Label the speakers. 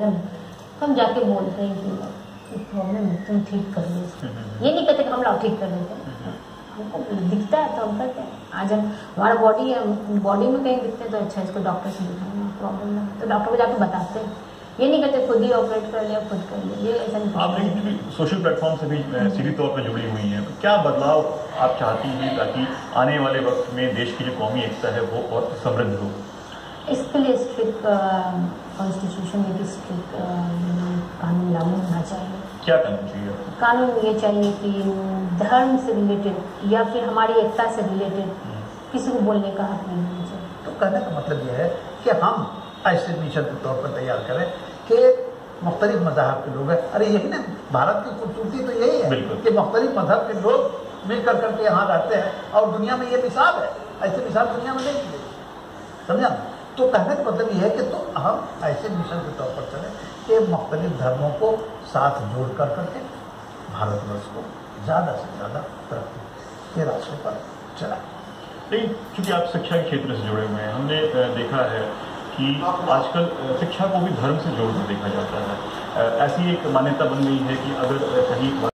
Speaker 1: Problem है तो हम जाके बोलते हैं कि प्रॉब्लम है तुम ठीक कर लो। ये नहीं कहते कि हम लोग ठीक कर देते हैं, हमको दिखता है तो हम करते हैं। आज हम हमारा बॉडी है, बॉडी में कहीं दिखते हैं तो अच्छा इसको डॉक्टर से दिखाएंगे, प्रॉब्लम है तो डॉक्टर को जाके बताते हैं। ये नहीं कहते खुद ही ऑपरेट कर लिया खुद कर लिया, ये ऐसा नहीं।
Speaker 2: आप लेकिन सोशल प्लेटफॉर्म से भी सीधी तौर पर जुड़ी हुई हैं, तो क्या बदलाव आप चाहती हैं ताकि आने वाले वक्त में देश की जो कौमी एकता है वो और समृद्ध हो?
Speaker 1: इसके लिए स्ट्रिक्ट कॉन्स्टिट्यूशन में भी स्ट्रिक्ट कानून लागू होना चाहिए।
Speaker 2: क्या करना चाहिए?
Speaker 1: कानून ये चाहिए कि धर्म से रिलेटेड या फिर हमारी एकता से रिलेटेड किसी को बोलने का हक नहीं होना चाहिए।
Speaker 3: तो कहने का मतलब यह है कि हम ऐसे मिशन के तौर पर तैयार करें कि मुख्तलिफ मज़हब के लोग हैं। अरे यही ना भारत की खूबसूरती तो यही है कि मुख्तलिफ मज़हब के लोग मिल करके यहाँ रहते हैं और दुनिया में ये मिसाल है, ऐसी मिसाल दुनिया में नहीं मिलेगी, समझा? तो कहने का मतलब ये है कि तो हम ऐसे मिशन के तौर पर चलें कि मुख्तलिफ धर्मों को साथ जोड़ करके भारतवर्ष को ज़्यादा से ज़्यादा तरक्की के रास्ते पर चलाएं।
Speaker 2: लेकिन चूंकि आप शिक्षा के क्षेत्र से जुड़े हुए हैं, हमने देखा है कि आजकल शिक्षा को भी धर्म से जोड़कर देखा जाता है। ऐसी एक मान्यता बन गई है कि अगर कहीं